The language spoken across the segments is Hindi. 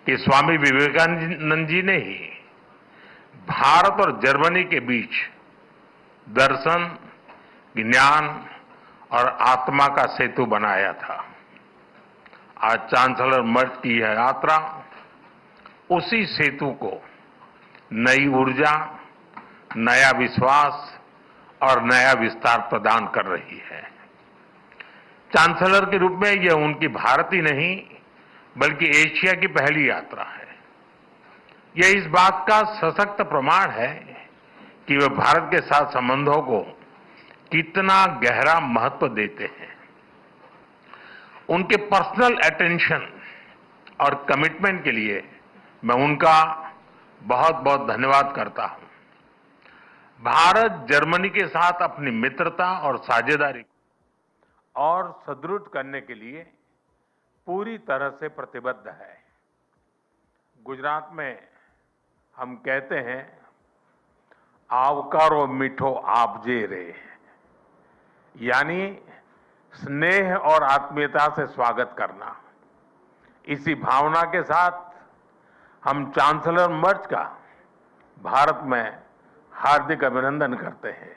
कि स्वामी विवेकानंद जी ने ही भारत और जर्मनी के बीच दर्शन, ज्ञान और आत्मा का सेतु बनाया था। आज चांसलर मर्ज की यह यात्रा उसी सेतु को नई ऊर्जा, नया विश्वास और नया विस्तार प्रदान कर रही है। चांसलर के रूप में यह उनकी भारत ही नहीं बल्कि एशिया की पहली यात्रा है। यह इस बात का सशक्त प्रमाण है कि वे भारत के साथ संबंधों को कितना गहरा महत्व देते हैं। उनके पर्सनल अटेंशन और कमिटमेंट के लिए मैं उनका बहुत बहुत धन्यवाद करता हूं। भारत जर्मनी के साथ अपनी मित्रता और साझेदारी और सुदृढ़ करने के लिए पूरी तरह से प्रतिबद्ध है। गुजरात में हम कहते हैं, आवकारो मीठो आपजे रे, यानी स्नेह और आत्मीयता से स्वागत करना। इसी भावना के साथ हम चांसलर मर्ज का भारत में हार्दिक अभिनंदन करते हैं।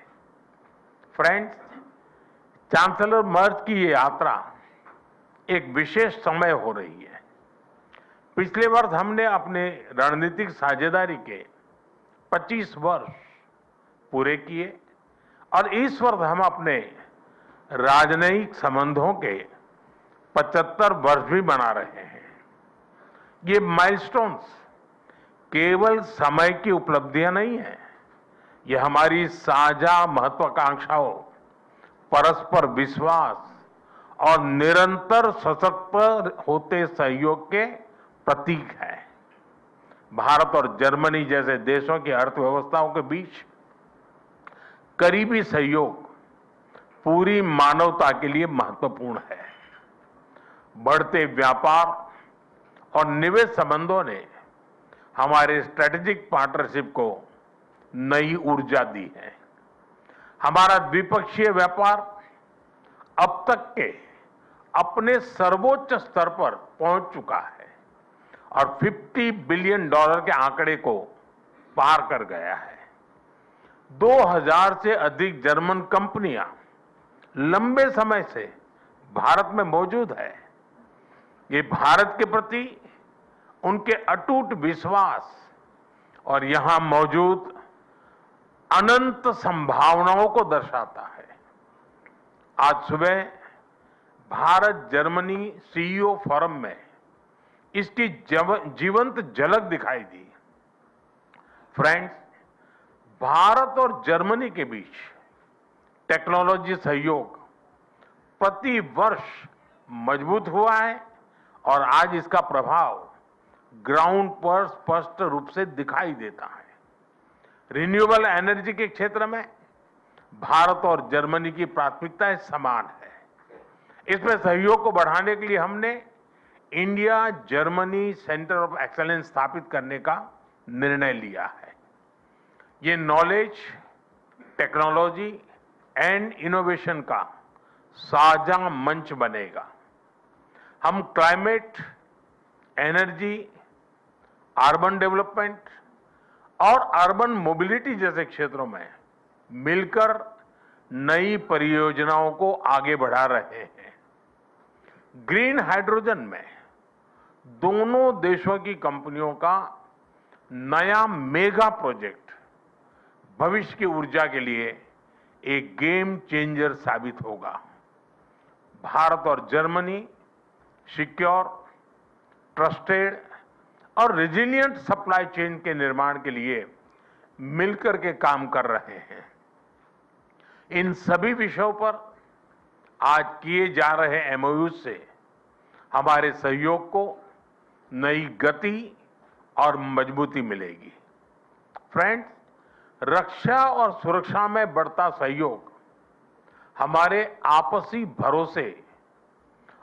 फ्रेंड्स, चांसलर मर्ज की ये यात्रा एक विशेष समय हो रही है। पिछले वर्ष हमने अपने रणनीतिक साझेदारी के 25 वर्ष पूरे किए और इस वर्ष हम अपने राजनयिक संबंधों के 75 वर्ष भी मना रहे हैं। ये माइलस्टोन्स केवल समय की उपलब्धियां नहीं है, ये हमारी साझा महत्वाकांक्षाओं, परस्पर विश्वास और निरंतर सशक्त होते सहयोग के प्रतीक है। भारत और जर्मनी जैसे देशों की अर्थव्यवस्थाओं के बीच करीबी सहयोग पूरी मानवता के लिए महत्वपूर्ण है। बढ़ते व्यापार और निवेश संबंधों ने हमारे स्ट्रेटेजिक पार्टनरशिप को नई ऊर्जा दी है। हमारा द्विपक्षीय व्यापार अब तक के अपने सर्वोच्च स्तर पर पहुंच चुका है और $50 बिलियन के आंकड़े को पार कर गया है। 2000 से अधिक जर्मन कंपनियां लंबे समय से भारत में मौजूद है। ये भारत के प्रति उनके अटूट विश्वास और यहां मौजूद अनंत संभावनाओं को दर्शाता है। आज सुबह भारत जर्मनी सीईओ फोरम में इसकी जीवंत झलक दिखाई दी। फ्रेंड्स, भारत और जर्मनी के बीच टेक्नोलॉजी सहयोग प्रति वर्ष मजबूत हुआ है और आज इसका प्रभाव ग्राउंड पर स्पष्ट रूप से दिखाई देता है। रिन्यूएबल एनर्जी के क्षेत्र में भारत और जर्मनी की प्राथमिकताएं समान है। इसमें सहयोग को बढ़ाने के लिए हमने India Germany centre of excellence स्थापित करने का निर्णय लिया है। ये नॉलेज, टेक्नोलॉजी एंड इनोवेशन का साझा मंच बनेगा। हम क्लाइमेट, एनर्जी, अर्बन डेवलपमेंट और अर्बन मोबिलिटी जैसे क्षेत्रों में मिलकर नई परियोजनाओं को आगे बढ़ा रहे हैं। ग्रीन हाइड्रोजन में दोनों देशों की कंपनियों का नया मेगा प्रोजेक्ट भविष्य की ऊर्जा के लिए एक गेम चेंजर साबित होगा। भारत और जर्मनी सिक्योर, ट्रस्टेड और रेजिलिएंट सप्लाई चेन के निर्माण के लिए मिलकर के काम कर रहे हैं। इन सभी विषयों पर आज किए जा रहे एमओयू से हमारे सहयोग को नई गति और मजबूती मिलेगी। फ्रेंड्स, रक्षा और सुरक्षा में बढ़ता सहयोग हमारे आपसी भरोसे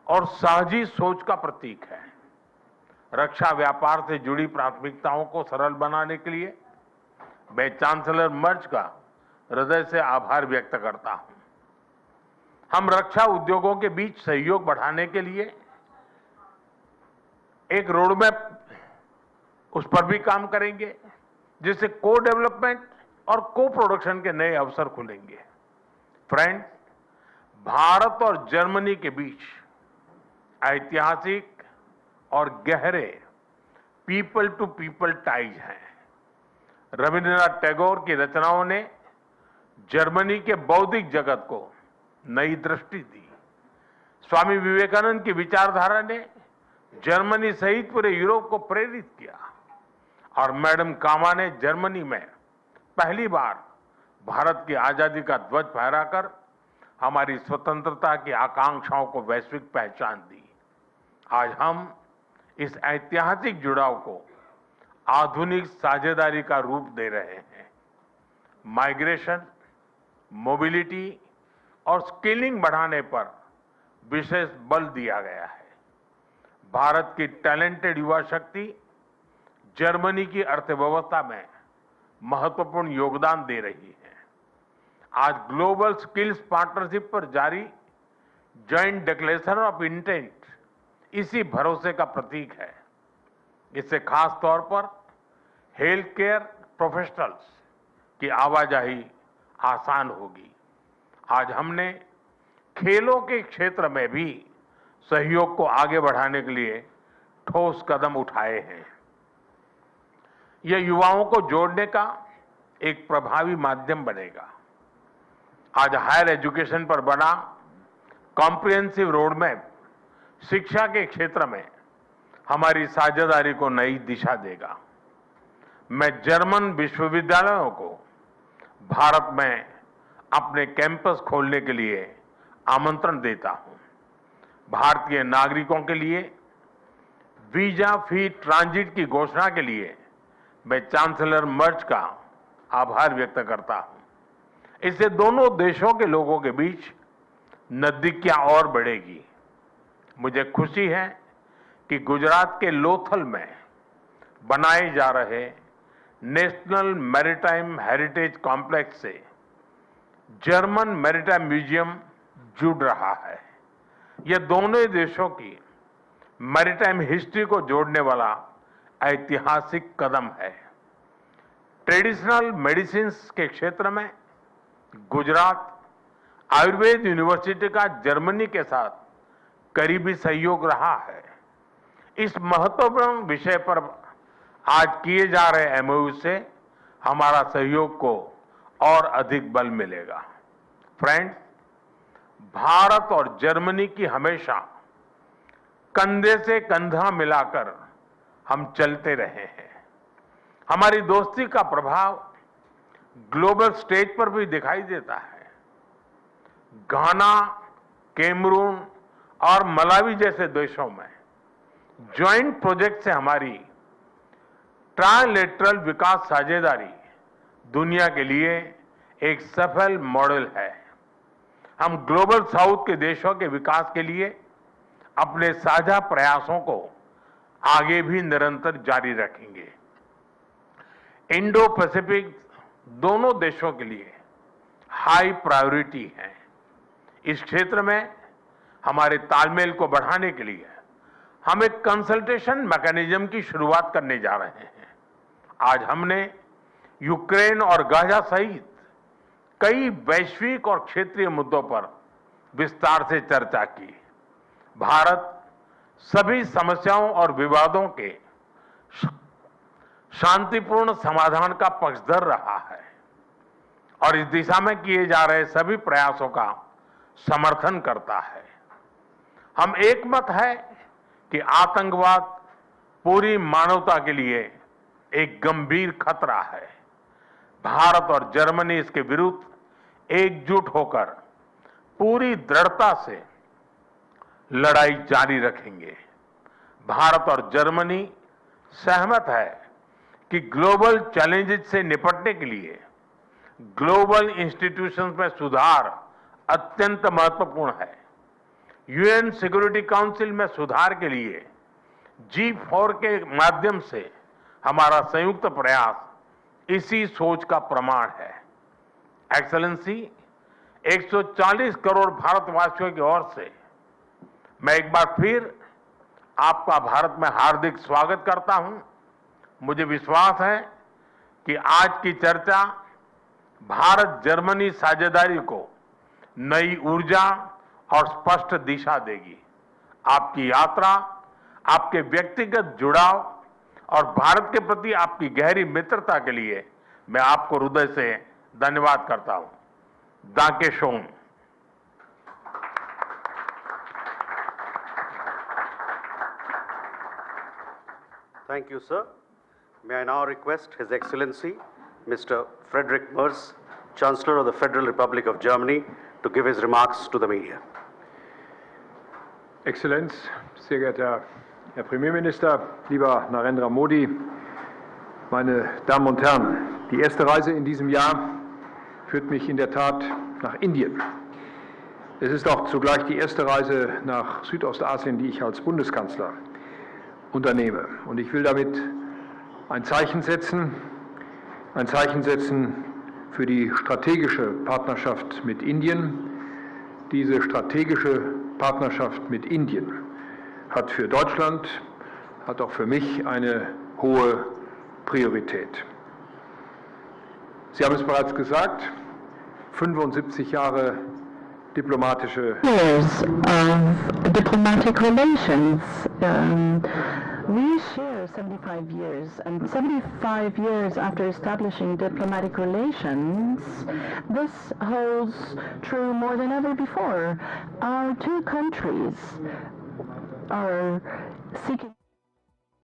और साझी सोच का प्रतीक है। रक्षा व्यापार से जुड़ी प्राथमिकताओं को सरल बनाने के लिए मैं चांसलर मर्ज का हृदय से आभार व्यक्त करता हूं। हम रक्षा उद्योगों के बीच सहयोग बढ़ाने के लिए एक रोडमैप उस पर भी काम करेंगे, जिससे को डेवलपमेंट और को प्रोडक्शन के नए अवसर खुलेंगे। फ्रेंड्स, भारत और जर्मनी के बीच ऐतिहासिक और गहरे पीपल टू पीपल टाइज हैं। रविंद्रनाथ टैगोर की रचनाओं ने जर्मनी के बौद्धिक जगत को नई दृष्टि दी। स्वामी विवेकानंद की विचारधारा ने जर्मनी सहित पूरे यूरोप को प्रेरित किया और मैडम कामा ने जर्मनी में पहली बार भारत की आजादी का ध्वज फहराकर हमारी स्वतंत्रता की आकांक्षाओं को वैश्विक पहचान दी। आज हम इस ऐतिहासिक जुड़ाव को आधुनिक साझेदारी का रूप दे रहे हैं। माइग्रेशन, मोबिलिटी और स्किलिंग बढ़ाने पर विशेष बल दिया गया है। भारत की टैलेंटेड युवा शक्ति जर्मनी की अर्थव्यवस्था में महत्वपूर्ण योगदान दे रही है। आज ग्लोबल स्किल्स पार्टनरशिप पर जारी जॉइंट डिक्लेरेशन ऑफ इंटेंट इसी भरोसे का प्रतीक है। इससे खास तौर पर हेल्थ केयर प्रोफेशनल्स की आवाजाही आसान होगी। आज हमने खेलों के क्षेत्र में भी सहयोग को आगे बढ़ाने के लिए ठोस कदम उठाए हैं। यह युवाओं को जोड़ने का एक प्रभावी माध्यम बनेगा। आज हायर एजुकेशन पर बना कॉम्प्रिहेंसिव रोडमैप शिक्षा के क्षेत्र में हमारी साझेदारी को नई दिशा देगा। मैं जर्मन विश्वविद्यालयों को भारत में अपने कैंपस खोलने के लिए आमंत्रण देता हूं। भारतीय नागरिकों के लिए वीजा फ्री ट्रांजिट की घोषणा के लिए मैं चांसलर मर्ज का आभार व्यक्त करता हूं। इससे दोनों देशों के लोगों के बीच नजदीकियां और बढ़ेगी। मुझे खुशी है कि गुजरात के लोथल में बनाए जा रहे नेशनल मैरीटाइम हेरिटेज कॉम्प्लेक्स से जर्मन मैरीटाइम म्यूजियम जुड़ रहा है। यह दोनों देशों की मैरीटाइम हिस्ट्री को जोड़ने वाला ऐतिहासिक कदम है। ट्रेडिशनल मेडिसिन्स के क्षेत्र में गुजरात आयुर्वेद यूनिवर्सिटी का जर्मनी के साथ करीबी सहयोग रहा है। इस महत्वपूर्ण विषय पर आज किए जा रहे एमओयू से हमारा सहयोग को और अधिक बल मिलेगा। फ्रेंड्स, भारत और जर्मनी की हमेशा कंधे से कंधा मिलाकर हम चलते रहे हैं। हमारी दोस्ती का प्रभाव ग्लोबल स्टेज पर भी दिखाई देता है। घाना, कैमरून और मलावी जैसे देशों में ज्वाइंट प्रोजेक्ट से हमारी ट्राइलेटरल विकास साझेदारी दुनिया के लिए एक सफल मॉडल है। हम ग्लोबल साउथ के देशों के विकास के लिए अपने साझा प्रयासों को आगे भी निरंतर जारी रखेंगे। इंडो पैसिफिक दोनों देशों के लिए हाई प्रायोरिटी है। इस क्षेत्र में हमारे तालमेल को बढ़ाने के लिए हम एक कंसल्टेशन मैकेनिज्म की शुरुआत करने जा रहे हैं। आज हमने यूक्रेन और गाजा सहित कई वैश्विक और क्षेत्रीय मुद्दों पर विस्तार से चर्चा की। भारत सभी समस्याओं और विवादों के शांतिपूर्ण समाधान का पक्षधर रहा है और इस दिशा में किए जा रहे सभी प्रयासों का समर्थन करता है। हम एकमत है कि आतंकवाद पूरी मानवता के लिए एक गंभीर खतरा है। भारत और जर्मनी इसके विरुद्ध एकजुट होकर पूरी दृढ़ता से लड़ाई जारी रखेंगे। भारत और जर्मनी सहमत है कि ग्लोबल चैलेंजेस से निपटने के लिए ग्लोबल इंस्टीट्यूशंस में सुधार अत्यंत महत्वपूर्ण है। यूएन सिक्योरिटी काउंसिल में सुधार के लिए G4 के माध्यम से हमारा संयुक्त प्रयास इसी सोच का प्रमाण है। एक्सेलेंसी, 140 करोड़ भारतवासियों की ओर से मैं एक बार फिर आपका भारत में हार्दिक स्वागत करता हूं। मुझे विश्वास है कि आज की चर्चा भारत जर्मनी साझेदारी को नई ऊर्जा और स्पष्ट दिशा देगी। आपकी यात्रा, आपके व्यक्तिगत जुड़ाव और भारत के प्रति आपकी गहरी मित्रता के लिए मैं आपको हृदय से धन्यवाद करता हूं। दांके shown. Thank you, sir. May I now request His Excellency, Mr. Friedrich Merz, Chancellor of the Federal Republic of Germany, to give his remarks to the media. Exzellenz, sehr geehrter Herr Premierminister, lieber Narendra Modi, meine Damen und Herren, die erste Reise in diesem Jahr führt mich in der Tat nach Indien. Es ist auch zugleich die erste Reise nach Südostasien, die ich als Bundeskanzler unternehme. Und ich will damit ein Zeichen setzen für die strategische Partnerschaft mit Indien. Diese strategische Partnerschaft mit Indien hat für Deutschland, hat auch für mich eine hohe Priorität. Sie haben es bereits gesagt, 75 Jahre diplomatische years of diplomatic relations. We share 75 years, and 75 years after establishing diplomatic relations, this holds true more than ever before. Our two countries are seeking